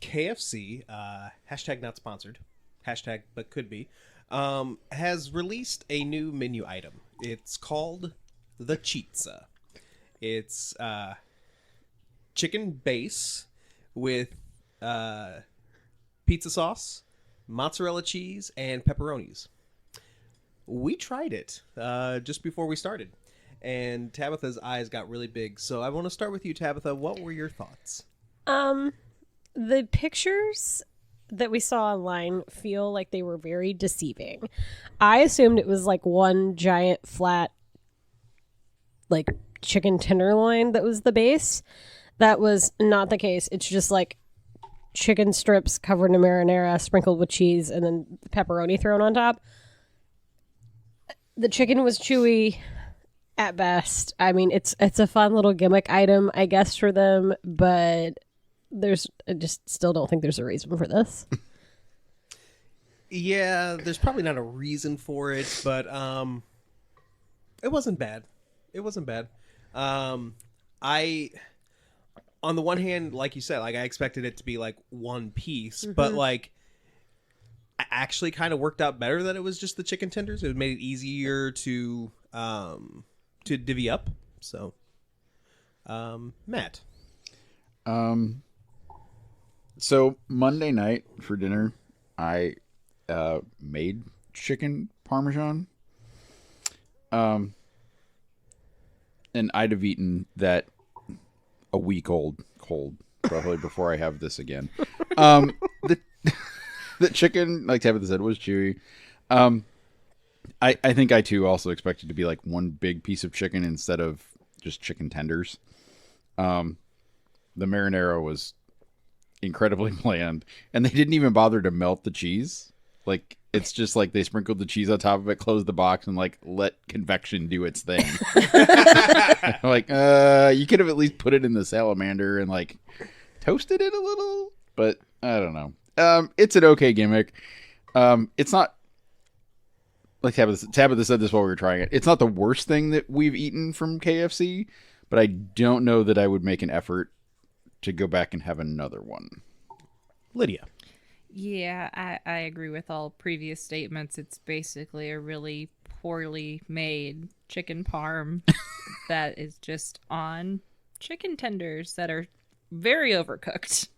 KFC, hashtag not sponsored, hashtag but could be, has released a new menu item. It's called the Chizza. It's chicken base with pizza sauce, mozzarella cheese, and pepperonis. We tried it just before we started, and Tabitha's eyes got really big. So I want to start with you, Tabitha. What were your thoughts? The pictures that we saw online feel like they were very deceiving. I assumed it was like one giant flat, like chicken tenderloin that was the base. That was not the case. It's just like chicken strips covered in marinara, sprinkled with cheese, and then pepperoni thrown on top. The chicken was chewy at best. I mean, it's a fun little gimmick item, I guess, for them, but I just still don't think there's a reason for this. Yeah, there's probably not a reason for it, but it wasn't bad. It wasn't bad. I, on the one hand, like you said, like I expected it to be like one piece, but like I actually kind of worked out better that it was just the chicken tenders. It made it easier to divvy up. So, Matt. So Monday night for dinner, I made chicken parmesan. And I'd have eaten that a week old cold probably before I have this again. The chicken, like Tabitha said, was chewy. I think I too also expected to be like one big piece of chicken instead of just chicken tenders. The marinara was incredibly bland, and they didn't even bother to melt the cheese. Like, it's just like they sprinkled the cheese on top of it, closed the box, and like let convection do its thing. Like, you could have at least put it in the salamander and like toasted it a little, but I don't know. It's an okay gimmick. It's not like Tabitha said this while we were trying it. It's not the worst thing that we've eaten from KFC, but I don't know that I would make an effort to go back and have another one. Lydia. Yeah, I agree with all previous statements. It's basically a really poorly made chicken parm that is just on chicken tenders that are very overcooked.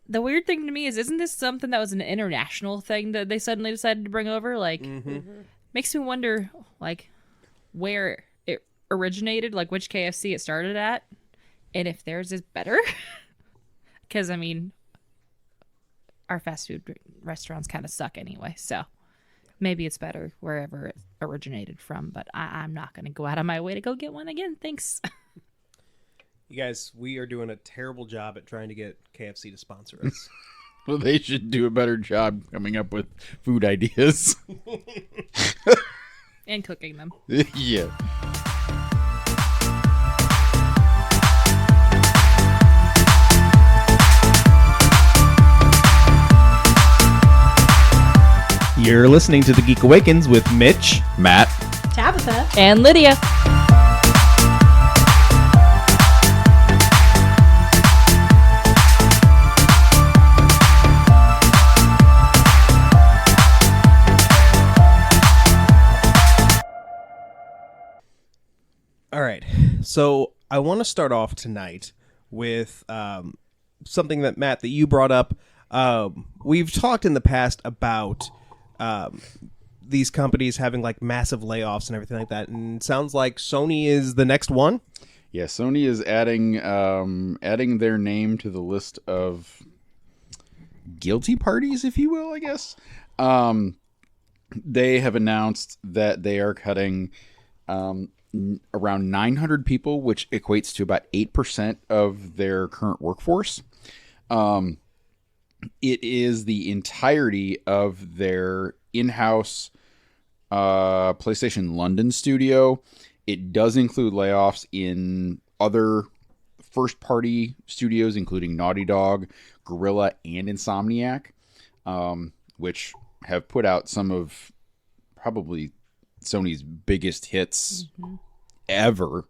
The weird thing to me is, isn't this something that was an international thing that they suddenly decided to bring over? Like, makes me wonder, like, where it originated, like which KFC it started at, and if theirs is better. Because, I mean, our fast food restaurants kind of suck anyway, so maybe it's better wherever it originated from, but I'm not going to go out of my way to go get one again. Thanks. You guys, we are doing a terrible job at trying to get KFC to sponsor us. Well, they should do a better job coming up with food ideas. And cooking them. Yeah. You're listening to The Geek Awakens with Mitch, Matt, Tabitha, And Lydia. All right, so I want to start off tonight with something that, Matt, that you brought up. We've talked in the past about these companies having like massive layoffs and everything like that, and it sounds like Sony is the next one. Yeah, Sony is adding their name to the list of guilty parties, if you will, I guess. They have announced that they are cutting around 900 people, which equates to about 8% of their current workforce. It is the entirety of their in-house PlayStation London studio. It does include layoffs in other first-party studios, including Naughty Dog, Guerrilla, and Insomniac, which have put out some of probably Sony's biggest hits ever.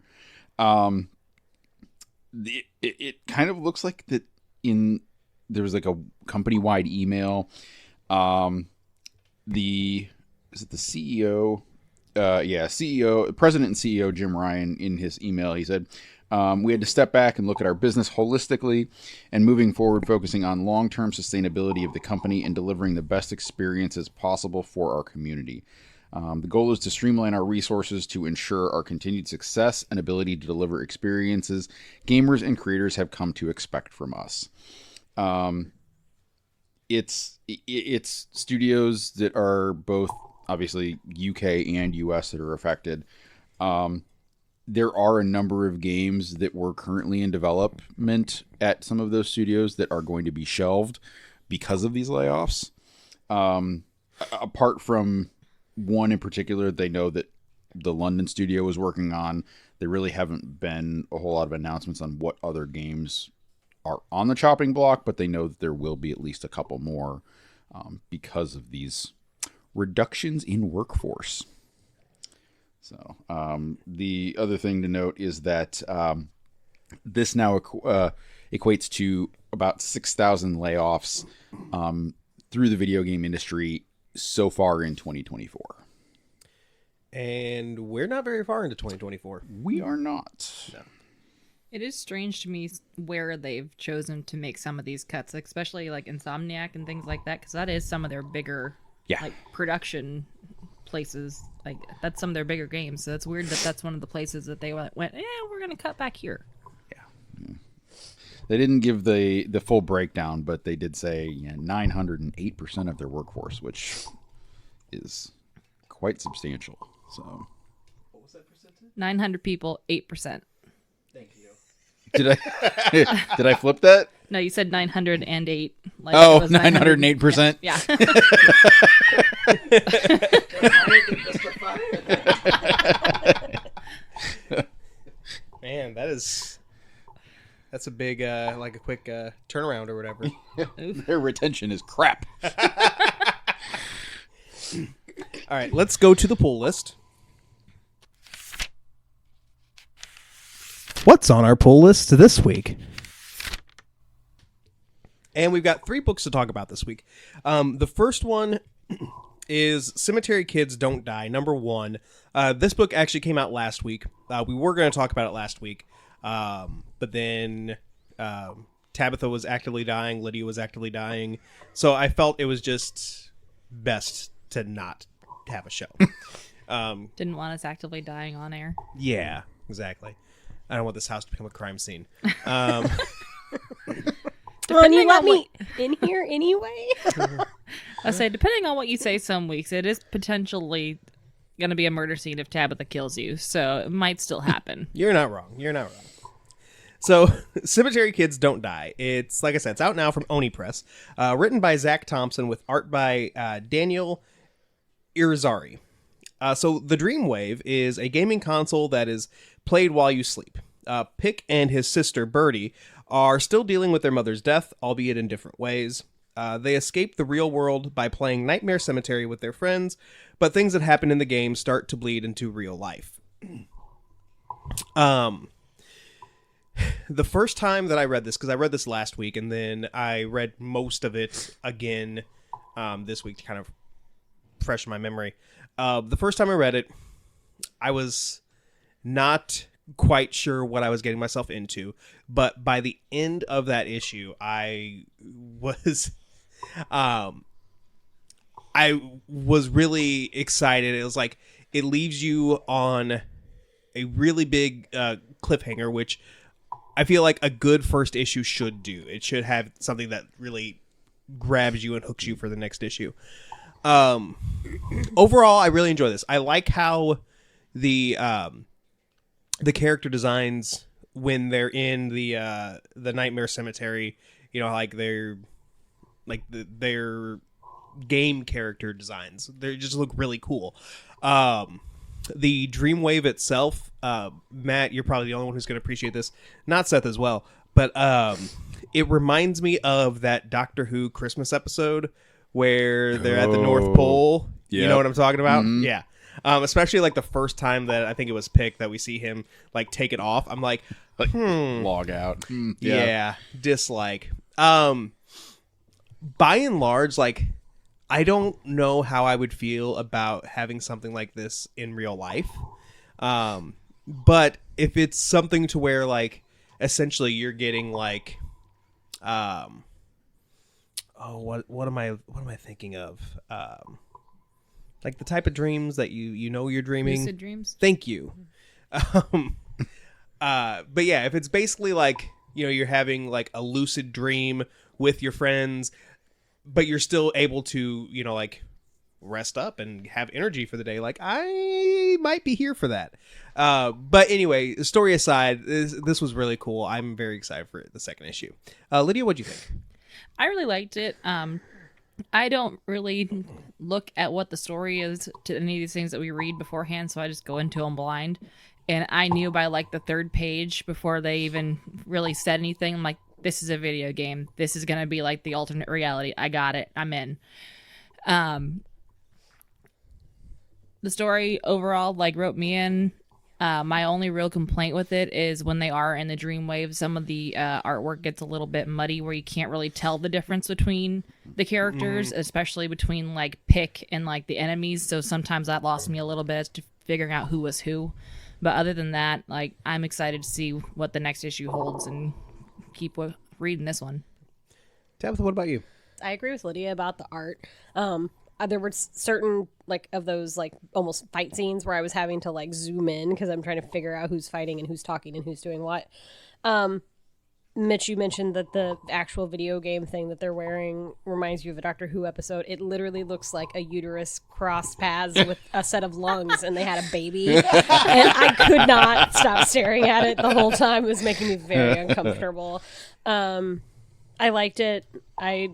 It kind of looks like that there was like a company-wide email. The CEO? President and CEO Jim Ryan, in his email, he said, we had to step back and look at our business holistically and moving forward, focusing on long-term sustainability of the company and delivering the best experiences possible for our community. The goal is to streamline our resources to ensure our continued success and ability to deliver experiences gamers and creators have come to expect from us. It's studios that are both obviously UK and US that are affected. There are a number of games that were currently in development at some of those studios that are going to be shelved because of these layoffs. Apart from one in particular, they know that the London studio is working on. There really haven't been a whole lot of announcements on what other games are on the chopping block, but they know that there will be at least a couple more because of these reductions in workforce. So the other thing to note is that this now equates to about 6,000 layoffs through the video game industry so far in 2024. And we're not very far into 2024. We are not. No. It is strange to me where they've chosen to make some of these cuts, especially like Insomniac and things like that, because that is some of their bigger like production places. Like that's some of their bigger games. So it's weird that that's one of the places that they went, we're going to cut back here. Yeah. They didn't give the full breakdown, but they did say 908% of their workforce, which is quite substantial. So, what was that percentage? 900 people, 8%. Thank you. Did I flip that? No, you said 908. Like 908%. Yeah. Man, that's a big like a quick turnaround or whatever. Their retention is crap. All right, let's go to the pull list. What's on our pull list this week? And we've got 3 books to talk about this week. The first one is Cemetery Kids Don't Die, number 1. This book actually came out last week. We were going to talk about it last week, but then Tabitha was actively dying, Lydia was actively dying, so I felt it was just best to not have a show. Didn't want us actively dying on air. Yeah, exactly. I don't want this house to become a crime scene. Well, and you let me in here anyway. I say, depending on what you say some weeks, it is potentially going to be a murder scene if Tabitha kills you. So it might still happen. You're not wrong. So, Cemetery Kids Don't Die. It's, like I said, it's out now from Oni Press. Written by Zach Thompson with art by Daniel Irizarri. So, the Dreamwave is a gaming console that is played while you sleep. Pick and his sister, Birdie, are still dealing with their mother's death, albeit in different ways. They escape the real world by playing Nightmare Cemetery with their friends, but things that happen in the game start to bleed into real life. The first time that I read this, because I read this last week, and then I read most of it again this week to kind of freshen my memory. The first time I read it, I was not quite sure what I was getting myself into, but by the end of that issue, I was really excited. It was like it leaves you on a really big cliffhanger, which I feel like a good first issue should do. It should have something that really grabs you and hooks you for the next issue. Overall, I really enjoy this. I like how the character designs when they're in the Nightmare Cemetery, like their game character designs. They just look really cool. The Dreamwave itself, Matt, you're probably the only one who's going to appreciate this. Not Seth as well, but it reminds me of that Doctor Who Christmas episode where they're at the North Pole. Yep. You know what I'm talking about? Mm-hmm. Yeah. Especially like the first time that I think it was picked that we see him like take it off. I'm like log out. Yeah, dislike. By and large, like, I don't know how I would feel about having something like this in real life. But if it's something to where, like, essentially you're getting like, what am I thinking of? Like the type of dreams that you know you're dreaming. Lucid dreams. Thank you. But yeah, if it's basically like, you know, you're having like a lucid dream with your friends, but you're still able to, you know, like rest up and have energy for the day, like I might be here for that. But anyway, story aside, this was really cool. I'm very excited for the second issue. Lydia, what'd you think? I really liked it. I don't really look at what the story is to any of these things that we read beforehand, so I just go into them blind. And I knew by like the third page before they even really said anything, I'm like, this is a video game. This is going to be like the alternate reality. I got it. I'm in. The story overall like wrote me in. My only real complaint with it is when they are in the dream wave, some of the artwork gets a little bit muddy where you can't really tell the difference between the characters, especially between like Pick and like the enemies. So sometimes that lost me a little bit as to figuring out who was who. But other than that, like I'm excited to see what the next issue holds and keep reading this one. Tabitha, what about you? I agree with Lydia about the art. There were certain like of those like almost fight scenes where I was having to like zoom in because I'm trying to figure out who's fighting and who's talking and who's doing what. Mitch, you mentioned that the actual video game thing that they're wearing reminds you of a Doctor Who episode. It literally looks like a uterus crossed paths with a set of lungs, and they had a baby. And I could not stop staring at it the whole time. It was making me very uncomfortable. I liked it. I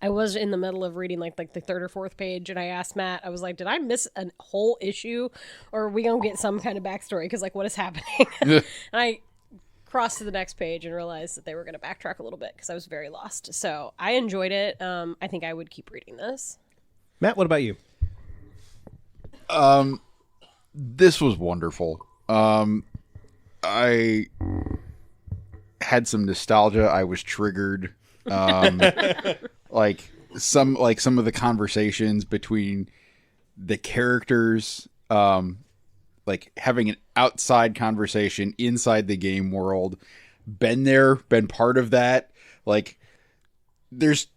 was in the middle of reading like the third or fourth page, and I asked Matt, I was like, did I miss a whole issue, or are we going to get some kind of backstory? Because like, what is happening? And I crossed to the next page and realized that they were going to backtrack a little bit because I was very lost. So I enjoyed it. I think I would keep reading this. Matt, what about you? This was wonderful. I had some nostalgia. I was triggered. like some of the conversations between the characters, like having an outside conversation inside the game world, been there, been part of that. Like there's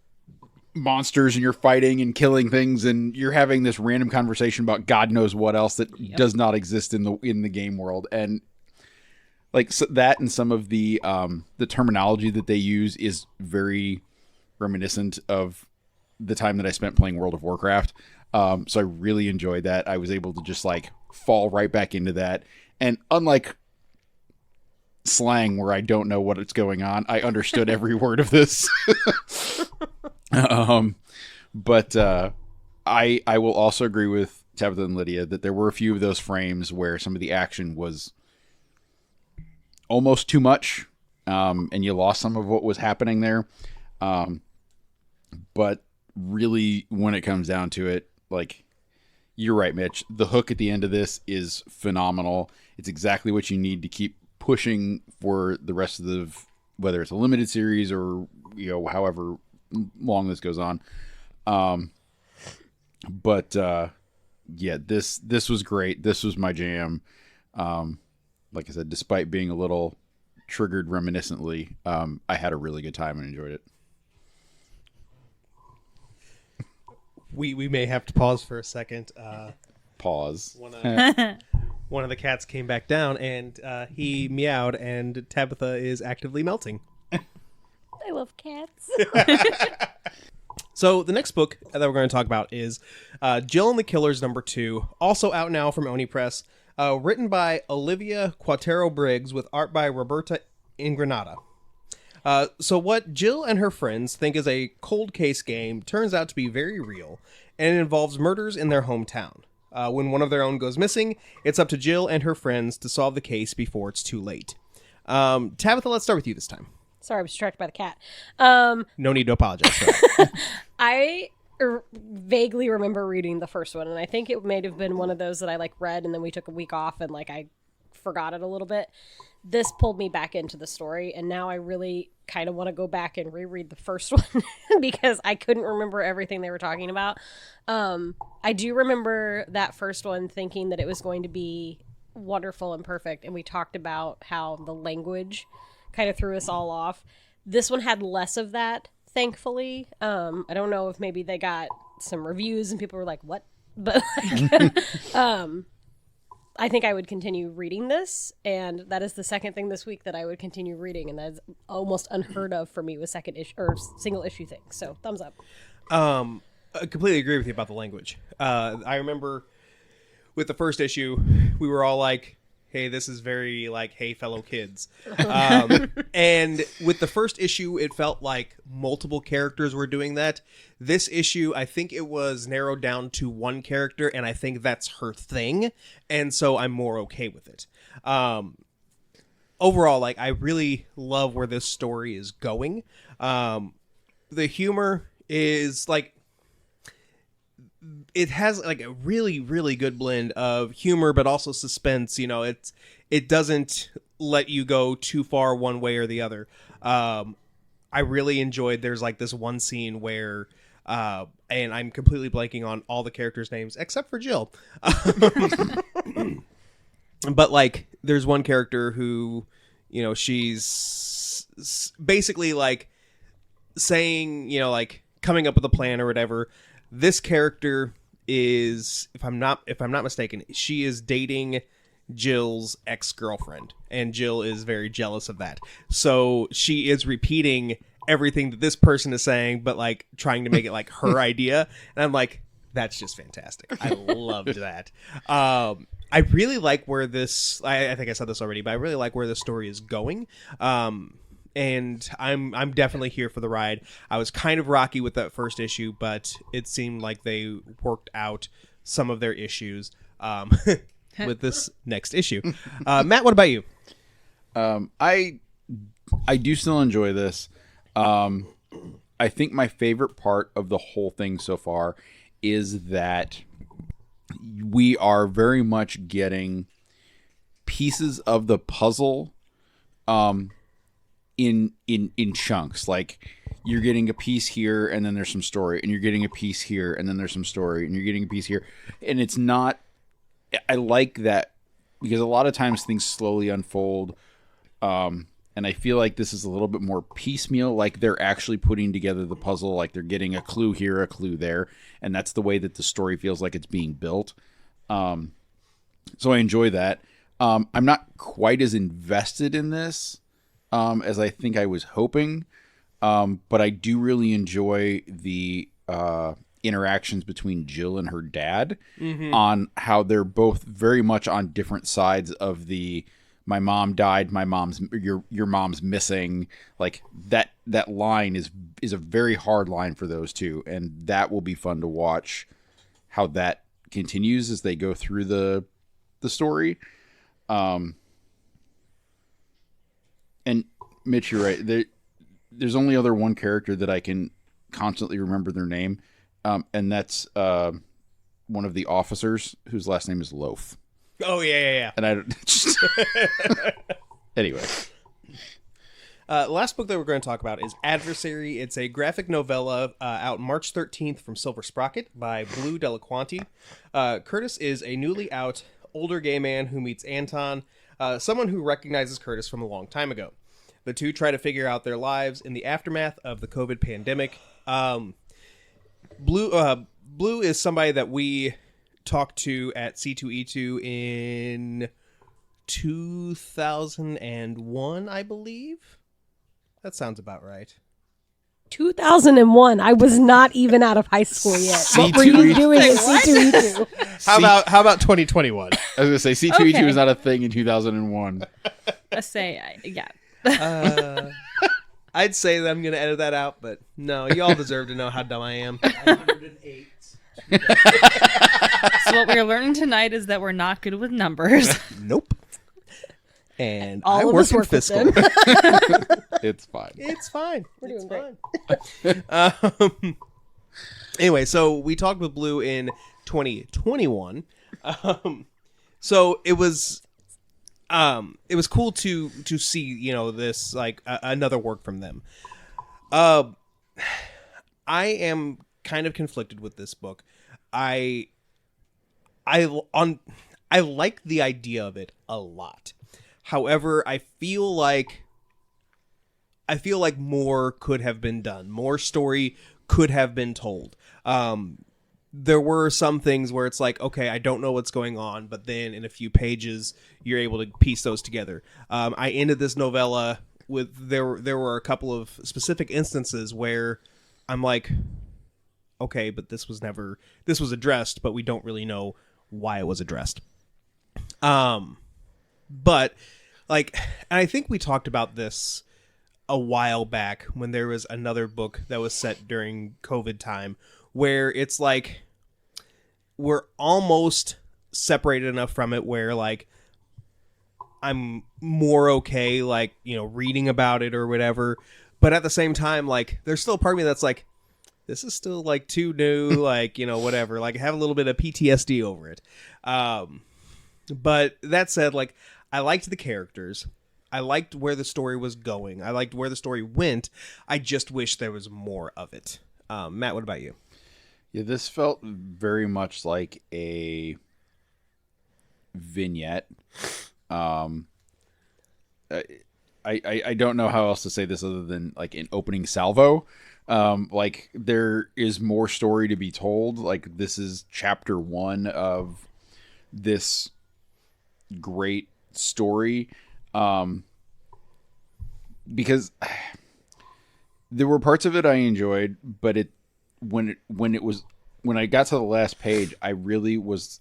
monsters and you're fighting and killing things and you're having this random conversation about God knows what else that does not exist in the game world. And like so that and some of the terminology that they use is very reminiscent of the time that I spent playing World of Warcraft. So I really enjoyed that. I was able to just like fall right back into that. And unlike slang where I don't know what's going on, I understood every word of this. But I will also agree with Tabitha and Lydia that there were a few of those frames where some of the action was almost too much, and you lost some of what was happening there. But really, when it comes down to it, like, you're right, Mitch. The hook at the end of this is phenomenal. It's exactly what you need to keep pushing for the rest of the, whether it's a limited series or, you know, however long this goes on. But yeah, this was great. This was my jam. Like I said, despite being a little triggered reminiscently, I had a really good time and enjoyed it. We may have to pause for a second. Pause. One of the cats came back down and he meowed, and Tabitha is actively melting. I love cats. So the next book that we're going to talk about is Jill and the Killers #2, also out now from Oni Press, written by Olivia Cuartero-Briggs with art by Roberta Ingranata. So what Jill and her friends think is a cold case game turns out to be very real, and it involves murders in their hometown. When one of their own goes missing, it's up to Jill and her friends to solve the case before it's too late. Tabitha, let's start with you this time. Sorry, I was distracted by the cat. No need to apologize for that. I vaguely remember reading the first one, and I think it may have been one of those that I like read and then we took a week off and like I forgot it a little bit. this pulled me back into the story, and now I really kind of want to go back and reread the first one because I couldn't remember everything they were talking about. I do remember that first one thinking that it was going to be wonderful and perfect, and we talked about how the language kind of threw us all off. This one had less of that, thankfully. I don't know if maybe they got some reviews and people were like, what? But like, I think I would continue reading this, and that is the second thing this week that I would continue reading, and that's almost unheard of for me with second issue or single issue things. So thumbs up. I completely agree with you about the language. I remember with the first issue, we were all like, hey, this is very like, hey, fellow kids. And with the first issue, it felt like multiple characters were doing that. This issue, I think it was narrowed down to one character, and I think that's her thing. And so I'm more okay with it. Overall, like, I really love where this story is going. The humor is like, it has like a really, really good blend of humor, but also suspense. You know, it doesn't let you go too far one way or the other. I really enjoyed, there's like this one scene where, and I'm completely blanking on all the characters' names except for Jill. But like, there's one character who, you know, she's basically like saying, you know, like coming up with a plan or whatever. This character is, if I'm not mistaken, she is dating Jill's ex-girlfriend, and Jill is very jealous of that. So she is repeating everything that this person is saying, but like trying to make it like her idea. And I'm like, that's just fantastic. I loved that. I really like where this, I think I said this already, but I really like where the story is going. And I'm definitely here for the ride. I was kind of rocky with that first issue, but it seemed like they worked out some of their issues with this next issue. Matt, what about you? I do still enjoy this. I think my favorite part of the whole thing so far is that we are very much getting pieces of the puzzle in chunks. Like, you're getting a piece here and then there's some story, and you're getting a piece here and then there's some story, and you're getting a piece here, and it's not, I like that because a lot of times things slowly unfold, and I feel like this is a little bit more piecemeal, like they're actually putting together the puzzle, like they're getting a clue here, a clue there, and that's the way that the story feels like it's being built. So I enjoy that. I'm not quite as invested in this as I think I was hoping, but I do really enjoy the interactions between Jill and her dad on how they're both very much on different sides of the my mom died, your mom's missing. Like that line is a very hard line for those two, and that will be fun to watch how that continues as they go through the story. And Mitch, you're right. There's only other one character that I can constantly remember their name, and that's one of the officers whose last name is Loaf. Oh, yeah. And I don't... Anyway. The last book that we're going to talk about is Adversary. It's a graphic novella out March 13th from Silver Sprocket by Blue Delliquanti. Curtis is a newly out older gay man who meets Anton, someone who recognizes Curtis from a long time ago. The two try to figure out their lives in the aftermath of the COVID pandemic. Blue is somebody that we talked to at C2E2 in 2001, I believe. That sounds about right. 2001. I was not even out of high school yet. What were you doing at C2E2? How about 2021? I was going to say C2E2 was not a thing in 2001. Yeah. I'd say that I'm going to edit that out, but no, you all deserve to know how dumb I am. 108. So what we're learning tonight is that we're not good with numbers. Nope. And All I of work us in work with fiscal. them. It's fine. It's fine. We're doing great. Anyway, so we talked with Blue in 2021. So it was it was cool to see, you know, this like another work from them. I am kind of conflicted with this book. I like the idea of it a lot. However, I feel like more could have been done. More story could have been told. There were some things where it's like, okay, I don't know what's going on, but then in a few pages, you're able to piece those together. I ended this novella with there were a couple of specific instances where I'm like, okay, but this was addressed, but we don't really know why it was addressed. But like, and I think we talked about this a while back when there was another book that was set during COVID time where it's like we're almost separated enough from it where like I'm more okay, like, you know, reading about it or whatever. But at the same time, like, there's still a part of me that's like, this is still like too new, like, you know, whatever. Like, I have a little bit of PTSD over it. But that said, like, I liked the characters. I liked where the story was going. I liked where the story went. I just wish there was more of it. Matt, what about you? Yeah, this felt very much like a vignette. I don't know how else to say this other than like an opening salvo. Like there is more story to be told. Like this is chapter 1 of this great story. Because there were parts of it I enjoyed, but when I got to the last page, I really was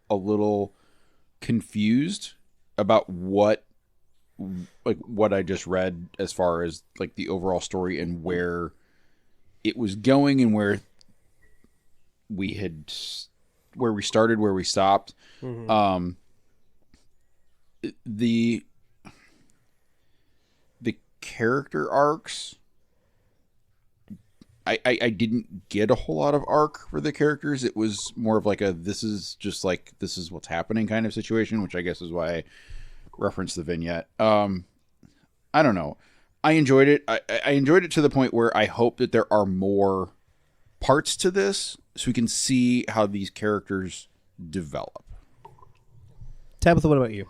a little confused about what I just read as far as like the overall story and where it was going and where we started, where we stopped. Mm-hmm. The character arcs, I didn't get a whole lot of arc for the characters. It was more of like this is what's happening kind of situation, which I guess is why I referenced the vignette. I don't know. I enjoyed it. I enjoyed it to the point where I hope that there are more parts to this so we can see how these characters develop. Tabitha, what about you?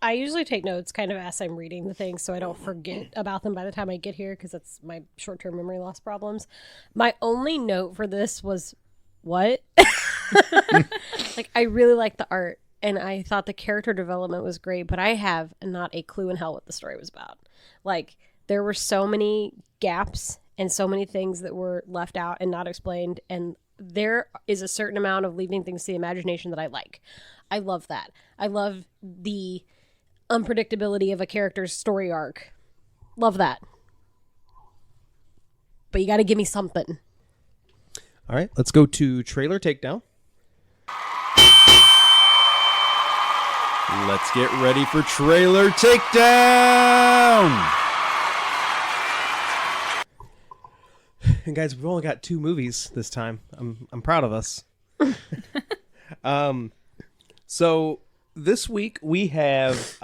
I usually take notes kind of as I'm reading the things so I don't forget about them by the time I get here because that's my short-term memory loss problems. My only note for this was, what? Like, I really liked the art and I thought the character development was great, but I have not a clue in hell what the story was about. Like, there were so many gaps and so many things that were left out and not explained, and there is a certain amount of leaving things to the imagination that I like. I love that. I love the unpredictability of a character's story arc. Love that. But you got to give me something. All right, let's go to trailer takedown. Let's get ready for trailer takedown. And guys, we've only got 2 movies this time. I'm proud of us. So this week we have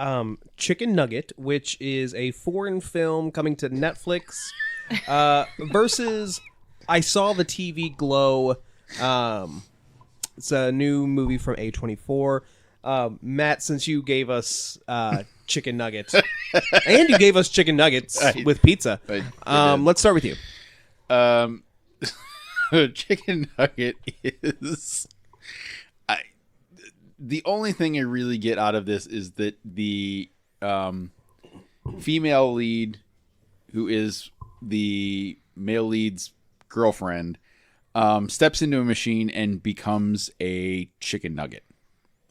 Chicken Nugget, which is a foreign film coming to Netflix, versus I Saw the TV Glow. It's a new movie from A24. Matt, since you gave us Chicken Nugget, and you gave us chicken nuggets with pizza, let's start with you. Chicken Nugget is... The only thing I really get out of this is that the female lead, who is the male lead's girlfriend, steps into a machine and becomes a chicken nugget.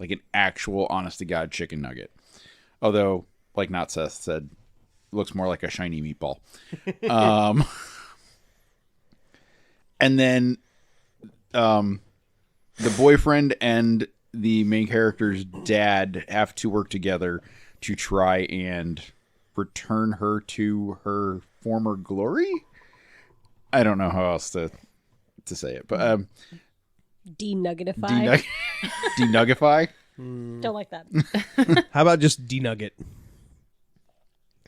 Like an actual, honest-to-God chicken nugget. Although, like Not Seth said, looks more like a shiny meatball. And then the boyfriend and the main character's dad have to work together to try and return her to her former glory. I don't know how else to say it, but Denuggetify. Denugify. Don't like that. How about just D-Nugget?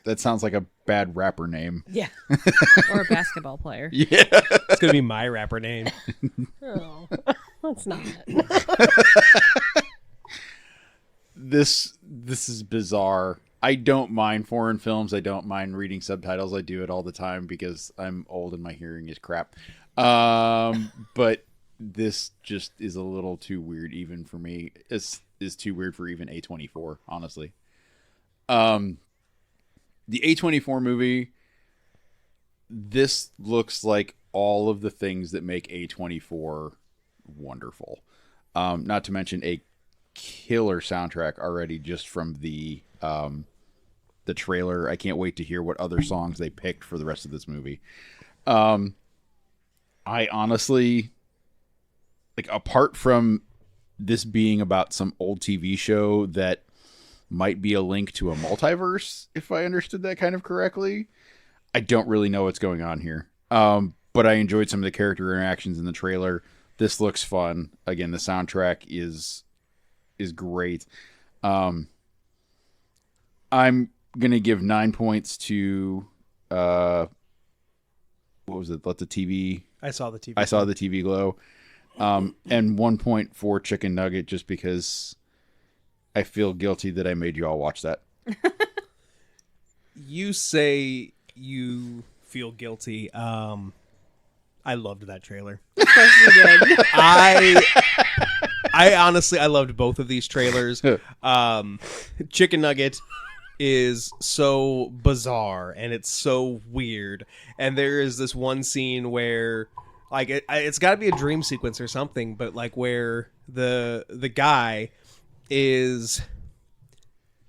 That sounds like a bad rapper name. Yeah. Or a basketball player. Yeah. It's going to be my rapper name. Oh, that's not. This is bizarre. I don't mind foreign films. I don't mind reading subtitles. I do it all the time because I'm old and my hearing is crap. But this just is a little too weird even for me. It's too weird for even A24, honestly. The A24 movie, this looks like all of the things that make A24 wonderful. Not to mention a killer soundtrack already just from the trailer. I can't wait to hear what other songs they picked for the rest of this movie. I honestly, like, apart from this being about some old TV show that might be a link to a multiverse, if I understood that kind of correctly, I don't really know what's going on here. But I enjoyed some of the character interactions in the trailer. This looks fun. Again, the soundtrack is great. I'm gonna give 9 points to what was it? Let the TV. I saw the TV. I saw the TV glow. And 1 point for Chicken Nugget, just because I feel guilty that I made you all watch that. You say you feel guilty. I loved that trailer. Of course you did. I honestly, I loved both of these trailers. Chicken Nugget is so bizarre and it's so weird. And there is this one scene where, like, it's got to be a dream sequence or something, but like where the guy is,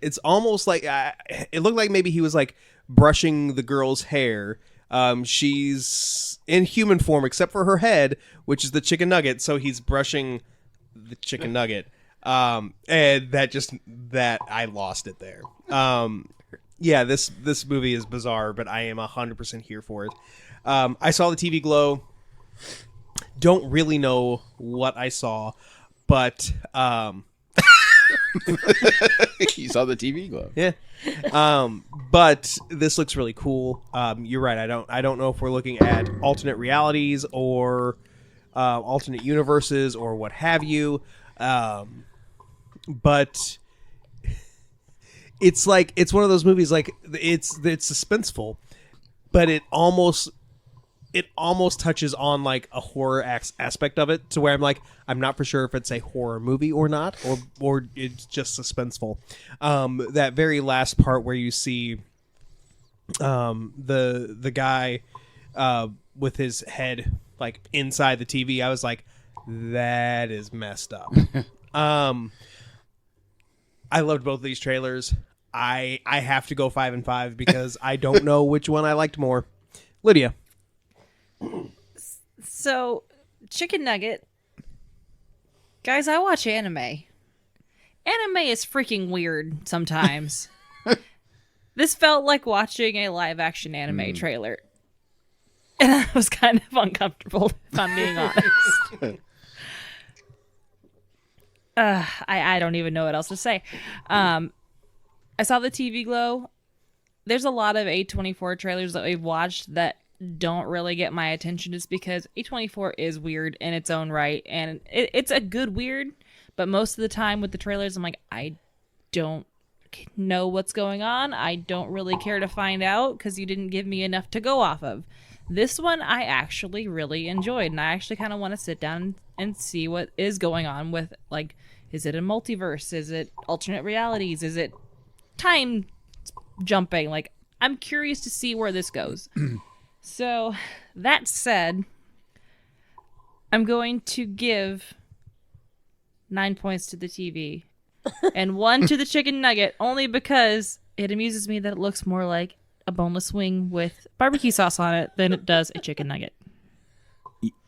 it's almost like it looked like maybe he was like brushing the girl's hair. She's in human form except for her head, which is the chicken nugget. So he's brushing the chicken nugget. And that I lost it there. Yeah, this movie is bizarre, but I am 100% here for it. I saw the TV glow. Don't really know what I saw, but You saw the TV glow. yeah. But this looks really cool. You're right. I don't know if we're looking at alternate realities or alternate universes or what have you. But it's like, it's one of those movies, like it's suspenseful, but it almost touches on like a horror aspect of it, to where I'm like, I'm not for sure if it's a horror movie or not, or it's just suspenseful. That very last part where you see the guy with his head like inside the TV, I was like, that is messed up. I loved both of these trailers. I have to go 5 and 5 because I don't know which one I liked more. Lydia. So, Chicken Nugget. Guys, I watch anime. Anime is freaking weird sometimes. This felt like watching a live-action anime trailer. And I was kind of uncomfortable, if I'm being honest. I don't even know what else to say. I saw the TV glow. There's a lot of A24 trailers that we've watched that don't really get my attention, just because A24 is weird in its own right, and it's a good weird, but most of the time with the trailers I'm like, I don't know what's going on. I don't really care to find out because you didn't give me enough to go off of. This one I actually really enjoyed, and I actually kind of want to sit down and see what is going on with, like, is it a multiverse? Is it alternate realities? Is it time jumping? Like, I'm curious to see where this goes. So, that said, I'm going to give 9 points to the TV and 1 to the chicken nugget, only because it amuses me that it looks more like a boneless wing with barbecue sauce on it than it does a chicken nugget.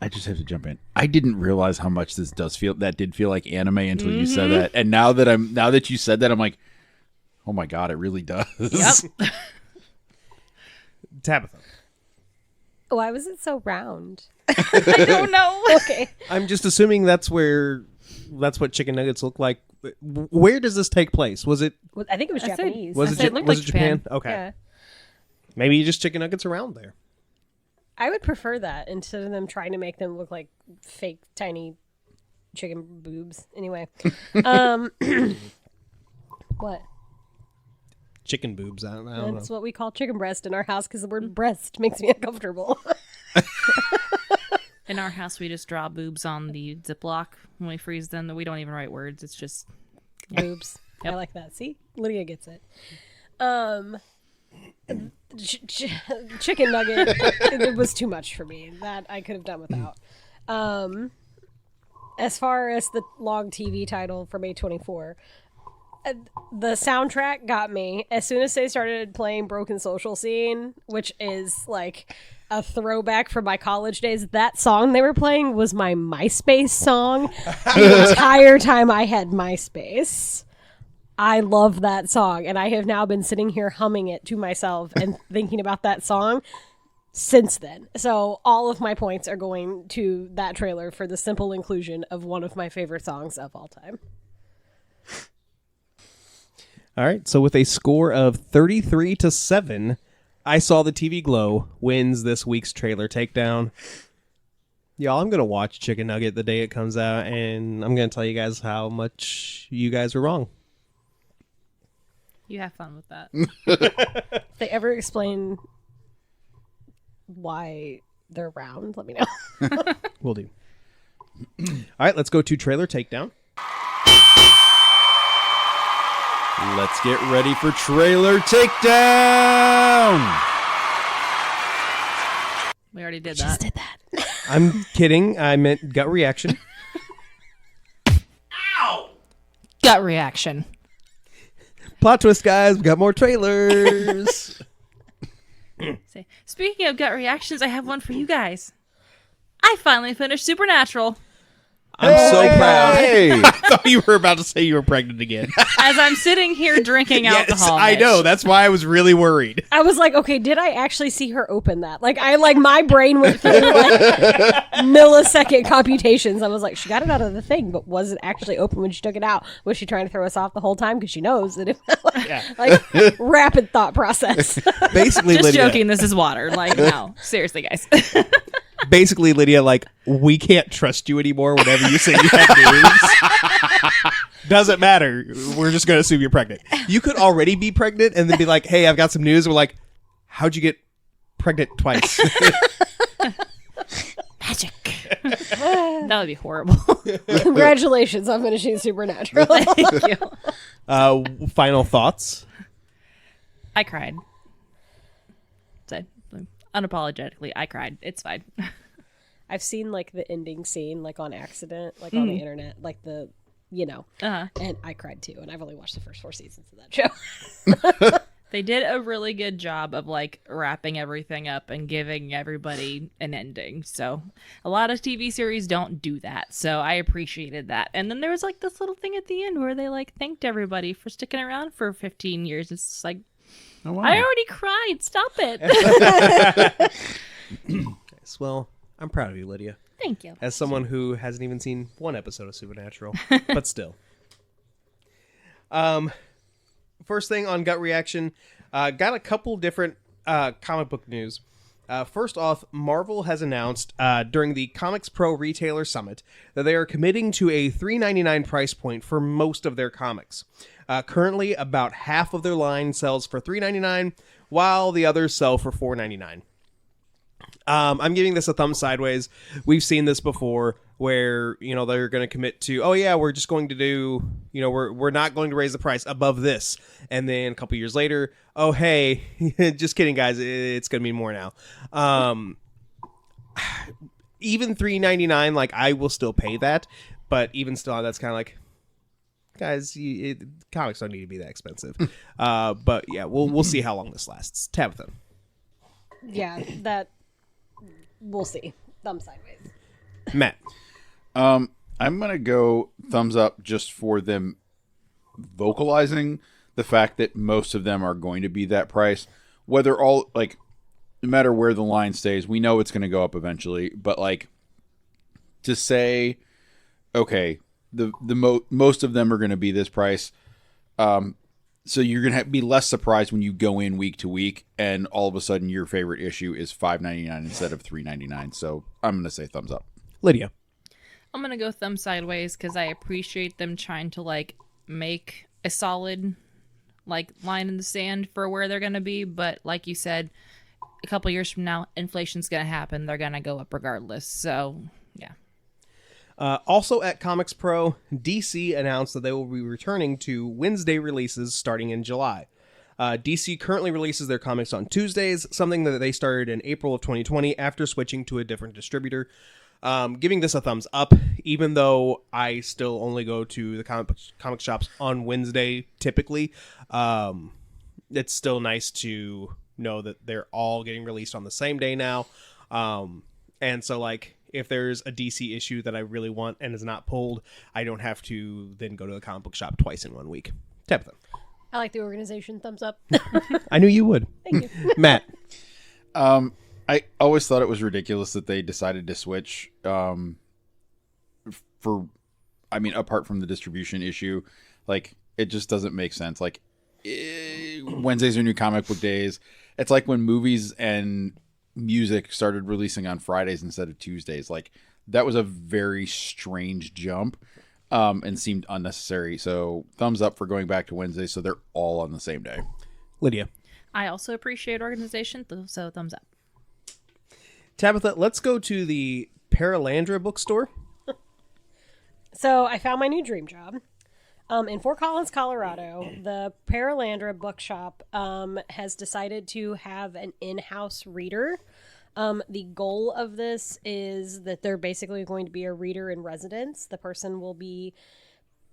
I just have to jump in. I didn't realize how much this did feel like anime until you said that. And now that you said that, I'm like, oh my God, it really does. Yep. Tabitha. Why was it so round? I don't know. Okay. I'm just assuming that's what chicken nuggets look like Where does this take place? Was it I think it was I said- Japanese. was I it said it looked like Japan? Japan. Okay, Yeah. maybe just chicken nuggets around there. I would prefer that instead of them trying to make them look like fake tiny chicken boobs. Anyway, what? Chicken boobs. I don't know. That's what we call chicken breast in our house because the word breast makes me uncomfortable. In our house, we just draw boobs on the Ziploc when we freeze them. We don't even write words. It's just Boobs. Yep. I like that. See, Lydia gets it. Chicken nugget. It was too much for me. That I could have done without. As far as the long TV title for May 24, the soundtrack got me as soon as they started playing Broken Social Scene, which is like a throwback from my college days. That song they were playing was my MySpace song the entire time I had MySpace. I love that song, and I have now been sitting here humming it to myself and thinking about that song since then. So all of my points are going to that trailer for the simple inclusion of one of my favorite songs of all time. All right, so with a score of 33-7, I Saw the TV Glow wins this week's trailer takedown. Y'all, I'm going to watch Chicken Nugget the day it comes out, and I'm going to tell you guys how much you guys were wrong. you have fun with that. If they ever explain why they're round, let me know. Will do. All right, let's go to trailer takedown. Let's get ready for trailer takedown. We already did that. Did that. I'm kidding. I meant gut reaction. Gut reaction. Plot twist, guys. We got more trailers. Say, speaking of gut reactions, I have one for you guys. I finally finished Supernatural. I'm so proud. Hey. I thought you were about to say you were pregnant again. As I'm sitting here drinking alcohol. I know. Mitch. That's why I was really worried. I was like, okay, did I actually see her open that? Like, my brain went through like millisecond computations. I was like, she got it out of the thing, but was it actually open when she took it out? Was she trying to throw us off the whole time? Because she knows that if, rapid thought process. Basically, Just Lydia. joking, this is water. Like, no. Seriously, guys. Basically, Lydia, like, we can't trust you anymore whenever you say you have news. Doesn't matter. We're just going to assume you're pregnant. You could already be pregnant and then be like, hey, I've got some news. We're like, how'd you get pregnant twice? Magic. That would be horrible. Congratulations on finishing Supernatural. Thank you. Final thoughts? I cried. Said unapologetically, I cried. It's fine. I've seen like the ending scene like on accident, like on the internet, like the, Uh-huh. and I cried too. And I've only watched the first 4 seasons of that show. They did a really good job of like wrapping everything up and giving everybody an ending. So a lot of TV series don't do that. So I appreciated that. And then there was like this little thing at the end where they like thanked everybody for sticking around for 15 years. It's just like, Oh, wow. I already cried. Stop it. Yes, well, I'm proud of you, Lydia. Thank you. As someone who hasn't even seen one episode of Supernatural, but still. First thing on gut reaction, got a couple different comic book news. First off, Marvel has announced during the Comics Pro Retailer Summit that they are committing to a $3.99 price point for most of their comics. Currently, about half of their line sells for $3.99, while the others sell for $4.99. I'm giving this a thumb sideways. We've seen this before where, they're going to commit to, oh yeah, we're just going to do, we're not going to raise the price above this. And then a couple years later, oh, hey, just kidding, guys. It's going to be more now. Even $3.99, like, I will still pay that. But even still, that's kind of like, guys, comics don't need to be that expensive. But yeah, we'll see how long this lasts. Tabitha. Yeah, that we'll see. Thumb sideways. Matt. I'm gonna go thumbs up just for them vocalizing the fact that most of them are going to be that price. Whether all like, no matter where the line stays, we know it's going to go up eventually. But like, to say, okay, most of them are going to be this price. So you're going to be less surprised when you go in week to week and all of a sudden your favorite issue is $5.99 instead of $3.99. So I'm going to say thumbs up. Lydia. I'm gonna go thumb sideways because I appreciate them trying to like make a solid like line in the sand for where they're gonna be. But like you said, a couple years from now, inflation's gonna happen. They're gonna go up regardless. So yeah. Also at Comics Pro, DC announced that they will be returning to Wednesday releases starting in July. DC currently releases their comics on Tuesdays, something that they started in April of 2020 after switching to a different distributor. Giving this a thumbs up, even though I still only go to the comic shops on Wednesday typically. It's still nice to know that they're all getting released on the same day now. And so, like, if there's a DC issue that I really want and is not pulled, I don't have to then go to the comic book shop twice in 1 week. Tabitha. I like the organization. Thumbs up. I knew you would. Thank you. Matt. I always thought it was ridiculous that they decided to switch apart from the distribution issue, like, it just doesn't make sense. Like, Wednesdays are new comic book days. It's like when movies and music started releasing on Fridays instead of Tuesdays. Like, that was a very strange jump and seemed unnecessary. So thumbs up for going back to Wednesday so they're all on the same day. Lydia. I also appreciate organization, so thumbs up. Tabitha, let's go to the Paralandra bookstore. So I found my new dream job. In Fort Collins, Colorado, the Paralandra bookshop has decided to have an in-house reader. The goal of this is that they're basically going to be a reader in residence. The person will be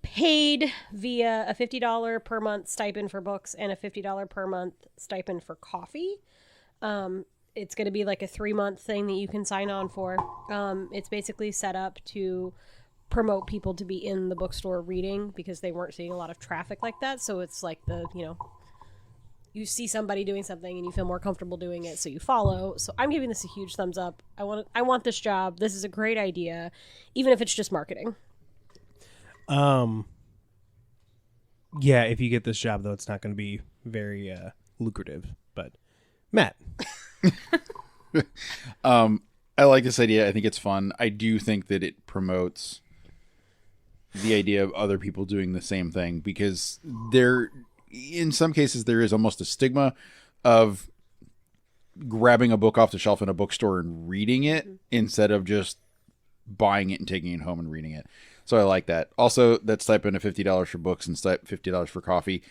paid via a $50 per month stipend for books and a $50 per month stipend for coffee. It's going to be like a 3-month thing that you can sign on for. It's basically set up to promote people to be in the bookstore reading because they weren't seeing a lot of traffic like that. So it's like you see somebody doing something and you feel more comfortable doing it, so you follow. So I'm giving this a huge thumbs up. I want this job. This is a great idea, even if it's just marketing. Yeah, if you get this job, though, it's not going to be very lucrative. But Matt. I like this idea. I think it's fun. I do think that it promotes the idea of other people doing the same thing, because in some cases there is almost a stigma of grabbing a book off the shelf in a bookstore and reading it instead of just buying it and taking it home and reading it. So I like that. Also, that stipend of $50 for books and $50 for coffee,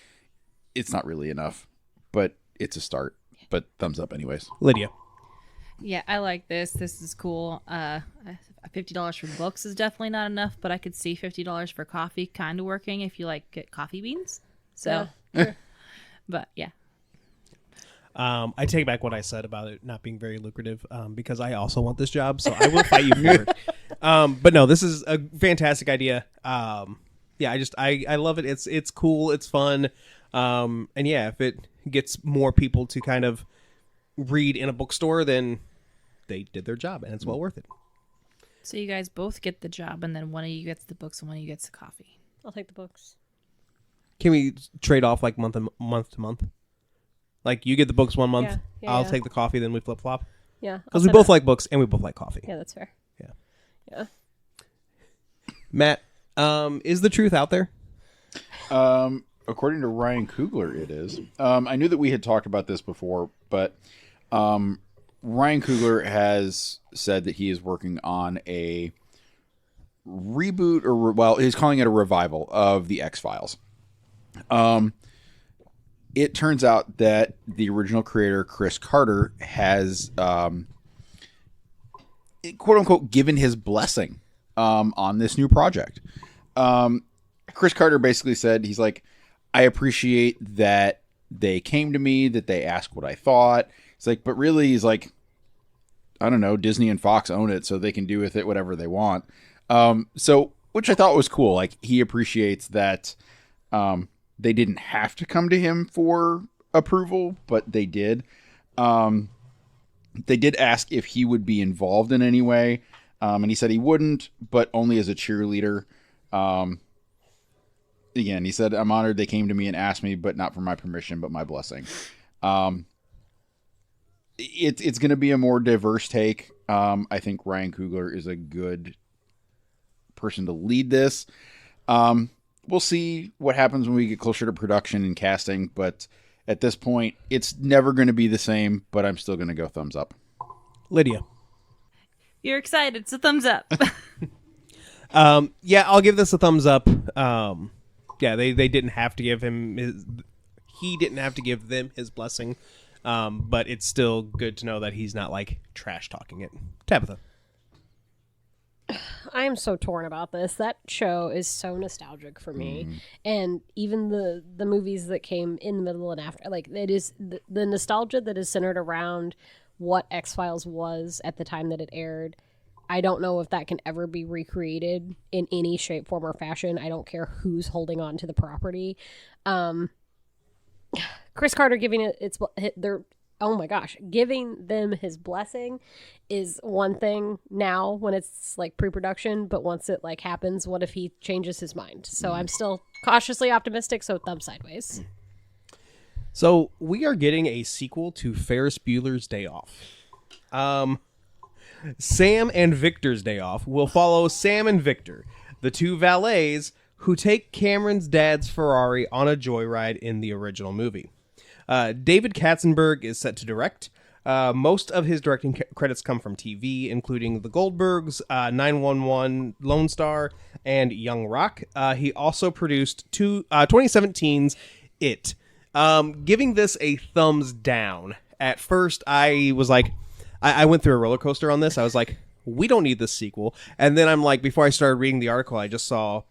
it's not really enough, but it's a start. But thumbs up anyways. Lydia. Yeah, I like this. This is cool. $50 for books is definitely not enough, but I could see $50 for coffee kind of working if you like get coffee beans. So, Sure. But yeah. I take back what I said about it not being very lucrative, because I also want this job, so I will fight you for it. But no, this is a fantastic idea. Yeah, I love it. It's cool. It's fun. And yeah, if it gets more people to kind of read in a bookstore, then they did their job, and it's well worth it. So you guys both get the job, and then one of you gets the books and one of you gets the coffee. I'll take the books. Can we trade off like month to month? Like, you get the books 1 month, I'll take the coffee, then we flip flop. Yeah, because we both like books and we both like coffee. Yeah, that's fair. Yeah. Matt, is the truth out there? According to Ryan Coogler, it is. I knew that we had talked about this before, but Ryan Coogler has said that he is working on a reboot, or he's calling it a revival of the X-Files. It turns out that the original creator, Chris Carter, has quote unquote given his blessing on this new project. Chris Carter basically said, he's like, I appreciate that they came to me, that they asked what I thought. It's like, but really, he's like, I don't know, Disney and Fox own it, so they can do with it whatever they want. So, which I thought was cool. Like, he appreciates that they didn't have to come to him for approval, but they did. They did ask if he would be involved in any way, and he said he wouldn't, but only as a cheerleader. Again, he said, I'm honored they came to me and asked me, but not for my permission, but my blessing. It's going to be a more diverse take. I think Ryan Coogler is a good person to lead this. We'll see what happens when we get closer to production and casting, but at this point, it's never going to be the same, but I'm still going to go thumbs up. Lydia. You're excited, so thumbs up. Yeah, I'll give this a thumbs up. Yeah, they didn't have to give him he didn't have to give them his blessing. But it's still good to know that he's not like trash talking it. Tabitha. I am so torn about this. That show is so nostalgic for me, and even the movies that came in the middle and after, like it is the nostalgia that is centered around what X-Files was at the time that it aired. I don't know if that can ever be recreated in any shape, form, or fashion. I don't care who's holding on to the property. Chris Carter giving it giving them his blessing is one thing now when it's like pre-production, but once it like happens, what if he changes his mind? So I'm still cautiously optimistic, so thumb sideways. So we are getting a sequel to Ferris Bueller's Day Off. Sam and Victor's Day Off will follow Sam and Victor, the two valets who take Cameron's dad's Ferrari on a joyride in the original movie. David Katzenberg is set to direct. Most of his directing credits come from TV, including The Goldbergs, 911, Lone Star, and Young Rock. He also produced 2017's It. Giving this a thumbs down. At first, I was like, I went through a roller coaster on this. I was like, we don't need this sequel. And then I'm like, before I started reading the article, I just saw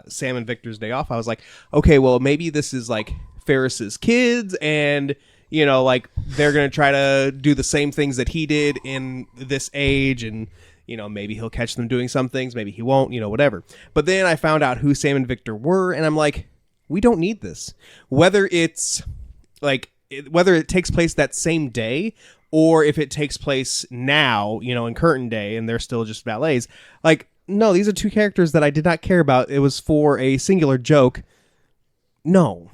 Sam and Victor's Day Off. I was like, okay, well, maybe this is like Ferris's kids, and you know, like they're gonna try to do the same things that he did in this age, and you know, maybe he'll catch them doing some things, maybe he won't, you know, whatever. But then I found out who Sam and Victor were, and I'm like, we don't need this. Whether it's like whether it takes place that same day or if it takes place now, you know, in current day, and they're still just valets, like, no, these are two characters that I did not care about. It was for a singular joke. No.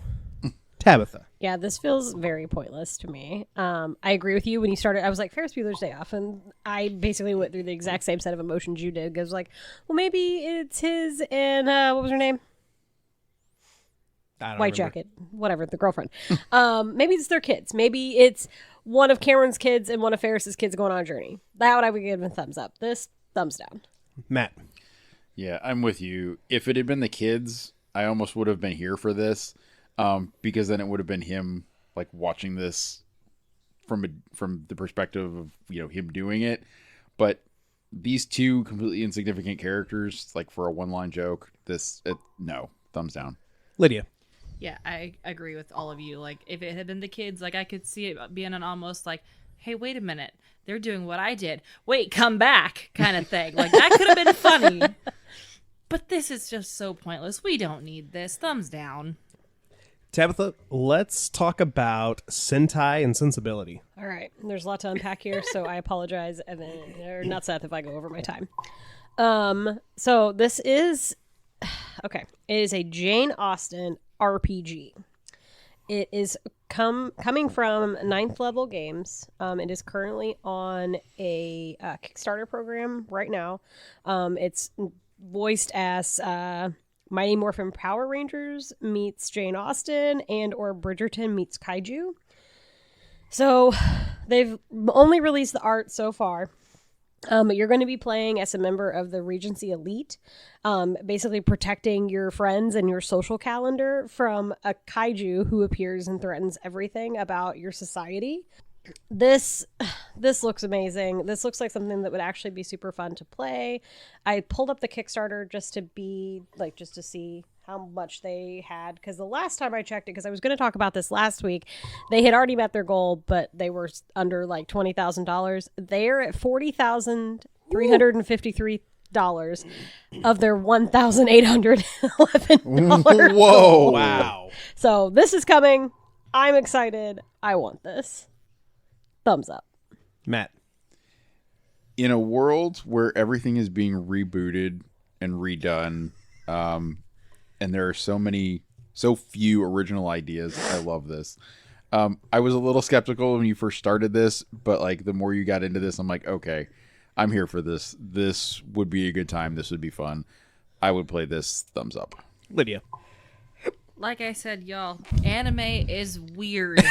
Tabitha. Yeah, this feels very pointless to me. I agree with you. When you started, I was like, Ferris Bueller's Day Off, and I basically went through the exact same set of emotions you did. Because like, well, maybe it's his and what was her name? White Jacket, whatever, the girlfriend. Maybe it's their kids. Maybe it's one of Cameron's kids and one of Ferris's kids going on a journey. That would I would give a thumbs up. This, thumbs down. Matt. Yeah, I'm with you. If it had been the kids, I almost would have been here for this, because then it would have been him like watching this from the perspective of, you know, him doing it. But these two completely insignificant characters, like for a one-line joke, no, thumbs down. Lydia. Yeah, I agree with all of you. Like, if it had been the kids, like, I could see it being an almost like, hey, wait a minute, they're doing what I did. Wait, come back kind of thing. Like, that could have been funny. But this is just so pointless. We don't need this. Thumbs down. Tabitha, let's talk about Sentai and Sensibility. All right. There's a lot to unpack here, so I apologize. And then, or not Seth if I go over my time. So this is... Okay. It is a Jane Austen RPG. It is coming from Ninth Level Games. It is currently on a Kickstarter program right now. It's voiced as Mighty Morphin Power Rangers meets Jane Austen and or Bridgerton meets Kaiju. So they've only released the art so far. You're going to be playing as a member of the Regency Elite, basically protecting your friends and your social calendar from a kaiju who appears and threatens everything about your society. This looks amazing. This looks like something that would actually be super fun to play. I pulled up the Kickstarter just to see how much they had, because the last time I checked it, because I was going to talk about this last week, they had already met their goal, but they were under like $20,000. They're at $40,353 of their $1,811. Whoa! Wow. So this is coming. I'm excited. I want this. Thumbs up. Matt. In a world where everything is being rebooted and redone And there are so few original ideas. I love this. I was a little skeptical when you first started this, but like the more you got into this, I'm like, okay, I'm here for this. This would be a good time. This would be fun. I would play this. Thumbs up. Lydia. Like I said, y'all, anime is weird.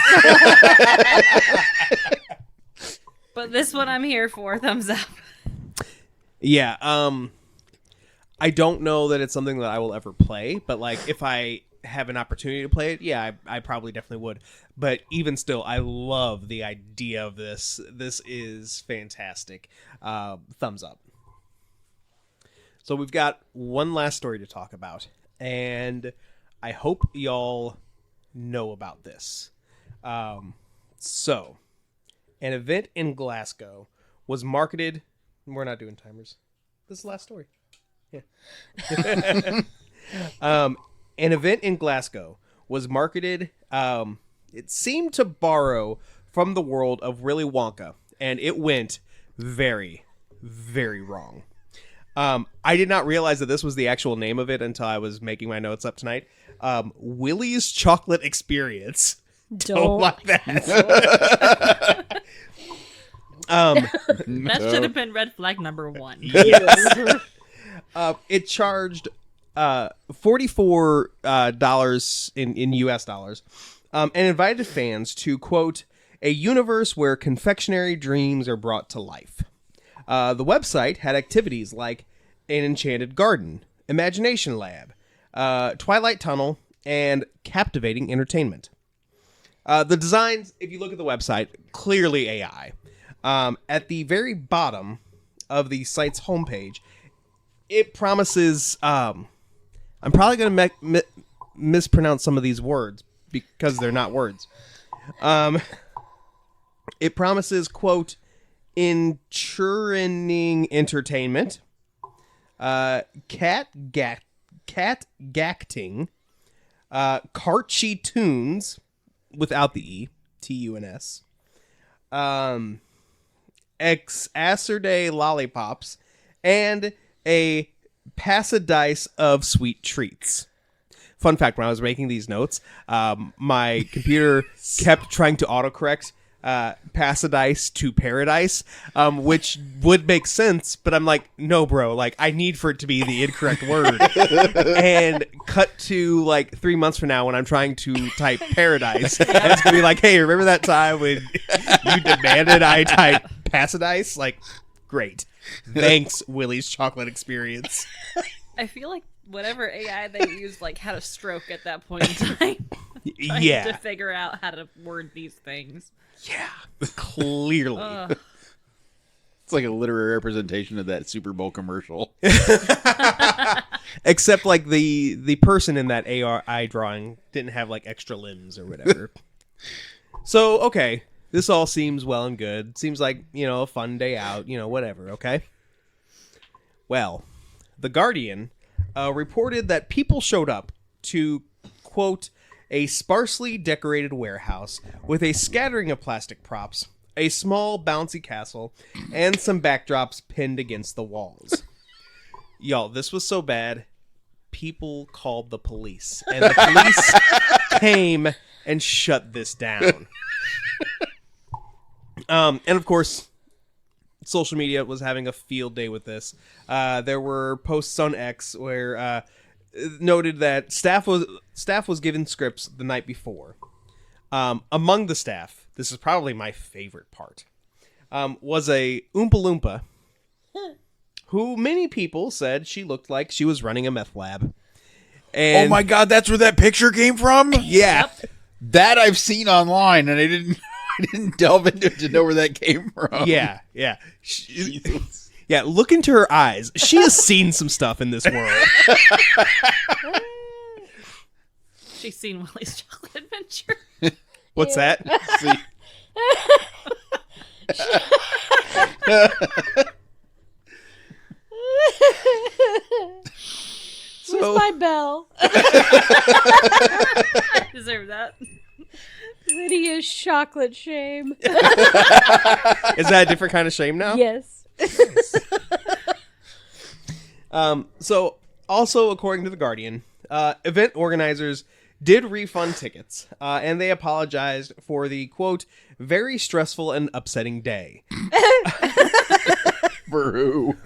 But this one I'm here for. Thumbs up. Yeah, I don't know that it's something that I will ever play, but like if I have an opportunity to play it, yeah, I probably definitely would. But even still, I love the idea of this. This is fantastic. Thumbs up. So we've got one last story to talk about, and I hope y'all know about this. So, an event in Glasgow was marketed... We're not doing timers. This is the last story. Yeah. An event in Glasgow was marketed... it seemed to borrow from the world of Willy Wonka, and it went very, very wrong. I did not realize that this was the actual name of it until I was making my notes up tonight. Willy's Chocolate Experience. Don't like that. That should have been red flag number 1. Yes. It charged $44 in US dollars and invited fans to, quote, a universe where confectionery dreams are brought to life. The website had activities like an enchanted garden, imagination lab, Twilight Tunnel, and captivating entertainment. The designs, if you look at the website, clearly AI. At the very bottom of the site's homepage, it promises... I'm probably going to mispronounce some of these words because they're not words. It promises, quote, enchurning entertainment, cat gacting, carchy tunes without the E, Tuns, Exacerday lollipops, and a pasadise of sweet treats. Fun fact, when I was making these notes, my computer kept trying to autocorrect pasadise to paradise, which would make sense, but I'm like, no, bro, like I need for it to be the incorrect word. And cut to like 3 months from now when I'm trying to type paradise, and it's gonna be like, hey, remember that time when you demanded I type pasadise? Like, great. Thanks, Willy's Chocolate Experience. I feel like whatever AI they used like had a stroke at that point in time. Yeah. To figure out how to word these things. Yeah, clearly. It's like a literary representation of that Super Bowl commercial. Except like the person in that AI drawing didn't have like extra limbs or whatever. So, okay, this all seems well and good. Seems like, a fun day out, whatever, okay? Well, The Guardian reported that people showed up to, quote, a sparsely decorated warehouse with a scattering of plastic props, a small bouncy castle, and some backdrops pinned against the walls. Y'all, this was so bad, people called the police, and the police came and shut this down. And of course, social media was having a field day with this. There were posts on X where noted that staff was given scripts the night before. Among the staff, this is probably my favorite part, was a Oompa Loompa who many people said she looked like she was running a meth lab. And oh my god, that's where that picture came from? Yeah. Yep. That I've seen online, and I didn't delve into it to know where that came from. Yeah. Yeah, look into her eyes. She has seen some stuff in this world. She's seen Willy's Chocolate Adventure. What's that? See? Where's my bell? I deserve that. Lydia's chocolate shame. Is that a different kind of shame now? Yes. So Also, according to The Guardian, event organizers did refund tickets, and they apologized for the, quote, very stressful and upsetting day. For who?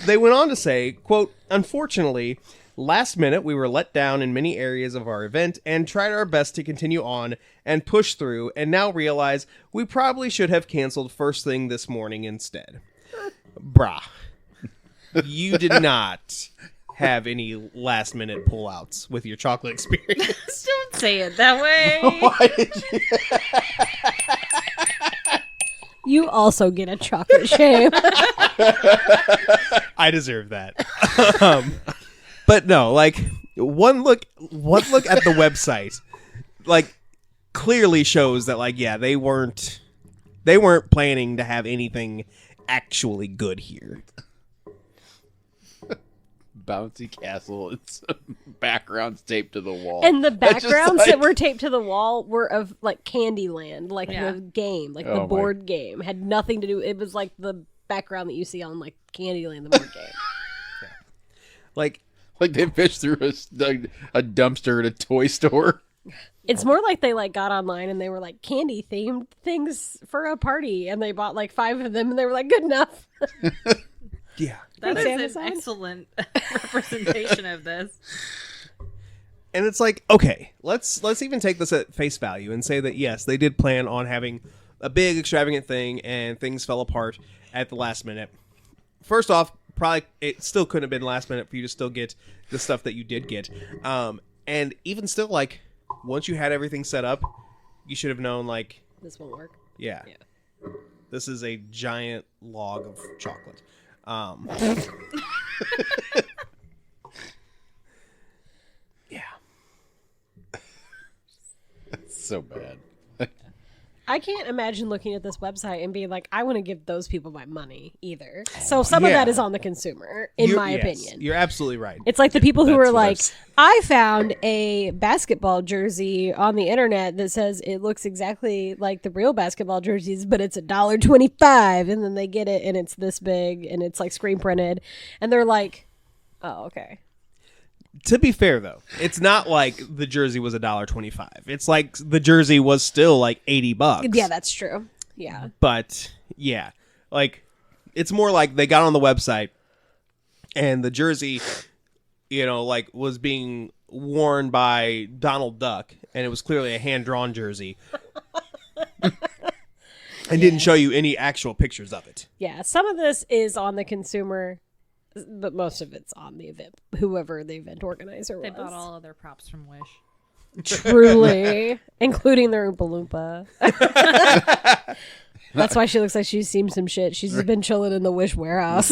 They went on to say, quote, unfortunately, last minute we were let down in many areas of our event and tried our best to continue on and push through, and now realize we probably should have canceled first thing this morning instead. Brah. You did not have any last minute pullouts with your chocolate experience. Don't say it that way. Why did you? You also get a chocolate shame. I deserve that. But no, like one look at the website, like clearly shows that like yeah, they weren't planning to have anything actually good here. Bouncy castle and some backgrounds taped to the wall. And the That's just backgrounds like- that were taped to the wall were of like Candyland, like Yeah. the game, like Oh the my- board game. Had nothing to do. It was like the background that you see on like Candyland, the board game. Like Like they fished through a dumpster at a toy store. It's more like they like got online and they were like candy themed things for a party, and they bought like 5 of them, and they were like good enough. yeah. That Thanks, is an Amazon. excellent representation of this. And it's like, okay, let's even take this at face value and say that yes, they did plan on having a big extravagant thing and things fell apart at the last minute. First off, probably it still couldn't have been last minute for you to still get the stuff that you did get. And even still, like, once you had everything set up, you should have known, like, This won't work. yeah. This is a giant log of chocolate. Yeah. So bad. I can't imagine looking at this website and being like, I want to give those people my money either. So some of that is on the consumer, in my opinion. You're absolutely right. It's like the people who That's are what I've like, s- I found a basketball jersey on the internet that says it looks exactly like the real basketball jerseys, but it's $1.25, and then they get it and it's this big and it's like screen printed, and they're like, oh, okay. To be fair, though, it's not like the jersey was $1.25. It's like the jersey was still like $80. Yeah, that's true. Yeah. But yeah, like it's more like they got on the website and the jersey, you know, like was being worn by Donald Duck, and it was clearly a hand-drawn jersey. And didn't show you any actual pictures of it. Yeah. Some of this is on the consumer, but most of it's on the event, whoever the event organizer They was. bought all of their props from Wish. Truly, including their Oompa Loompa. That's why she looks like she's seen some shit. She's just been chilling in the Wish warehouse.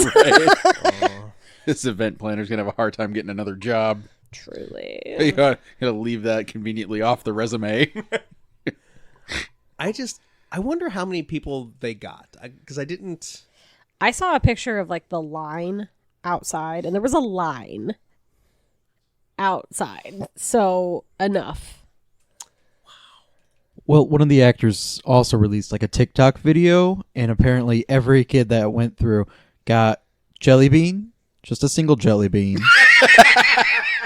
This event planner's gonna have a hard time getting another job. Truly. You gotta leave that conveniently off the resume. I wonder how many people they got, because I didn't. I saw a picture of like the line outside, and there was a line outside. So enough. Well, one of the actors also released like a TikTok video, and apparently every kid that went through got jelly bean, just a single jelly bean,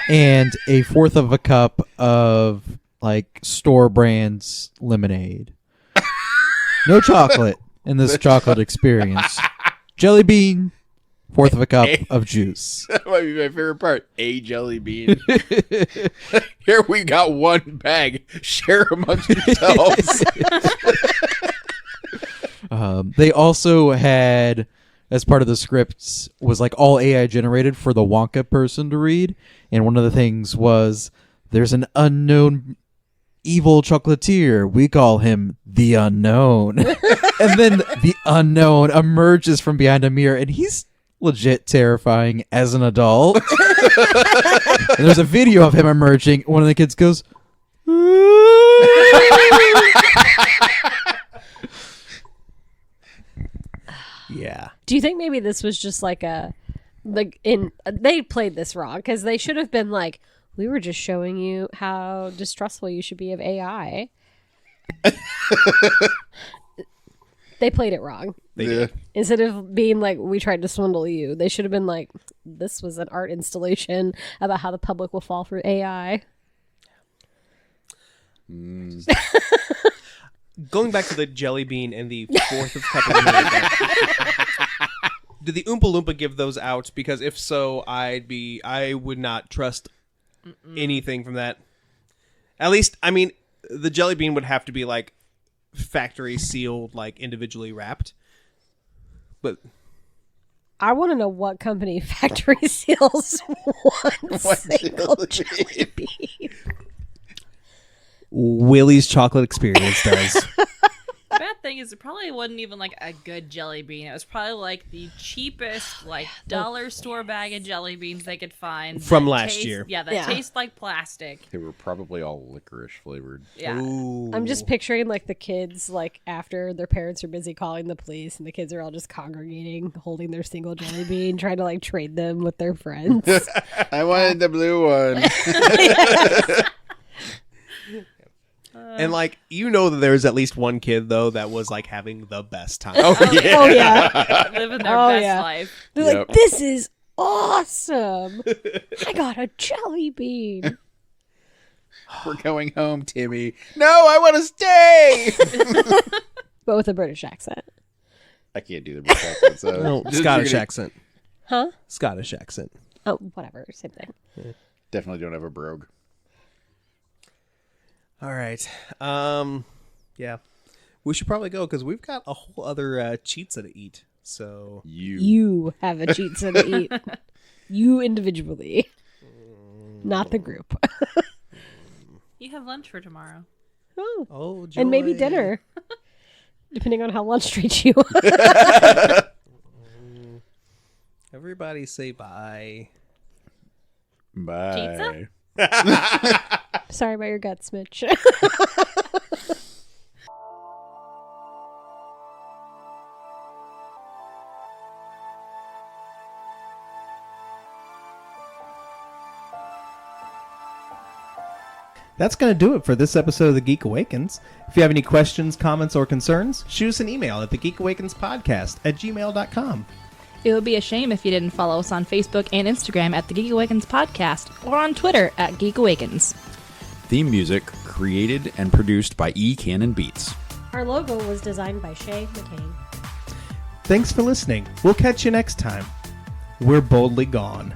and a fourth of a cup of like store brands lemonade. No chocolate in this chocolate experience. Jelly bean, fourth of a cup of juice. That might be my favorite part. A jelly bean. Here we got one bag. Share amongst yourselves. They also had, as part of the scripts, was like all AI generated for the Wonka person to read. And one of the things was, there's an unknown evil chocolatier. We call him the Unknown. And then the Unknown emerges from behind a mirror, and he's legit terrifying as an adult. And there's a video of him emerging. One of the kids goes, Yeah. Do you think maybe this was just like a they played this wrong, because they should have been like, we were just showing you how distrustful you should be of AI. They played it wrong. They did. Instead of being like, we tried to swindle you, they should have been like, this was an art installation about how the public will fall for AI. Going back to the jelly bean and the 4th of peppermint. Did the Oompa Loompa give those out? Because if so, I would not trust anything from that. At least, I mean, the jelly bean would have to be like factory sealed, like individually wrapped. But I want to know what company factory seals one single jelly bean. Willy's Chocolate Experience does. The bad thing is it probably wasn't even like a good jelly bean. It was probably like the cheapest like dollar store bag of jelly beans they could find From that last taste- year. Yeah, that taste like plastic. They were probably all licorice flavored. Yeah. Ooh. I'm just picturing like the kids like after their parents are busy calling the police and the kids are all just congregating, holding their single jelly bean, trying to like trade them with their friends. I wanted the blue one. And like that there's at least one kid though that was like having the best time. Oh yeah. Living their Oh, best yeah. life. They're like, this is awesome. I got a jelly bean. We're going home, Timmy. No, I want to stay. But with a British accent. I can't do the British accent. So No, just- Scottish you're gonna- accent. Huh? Scottish accent. Oh, whatever. Same thing. Definitely don't have a brogue. All right. Yeah. We should probably go because we've got a whole other Chizza to eat. So You have a Chizza to eat. You individually. Not the group. You have lunch for tomorrow. oh, joy. And maybe dinner. Depending on how lunch treats you. Everybody say bye. Bye. Pizza? Sorry about your guts, Mitch. That's going to do it for this episode of The Geek Awakens. If you have any questions, comments, or concerns, shoot us an email at thegeekawakenspodcast@gmail.com. It would be a shame if you didn't follow us on Facebook and Instagram at the Geek Awakens Podcast or on Twitter at Geek Awakens. Theme music created and produced by E. Cannon Beats. Our logo was designed by Shay McCain. Thanks for listening. We'll catch you next time. We're boldly gone.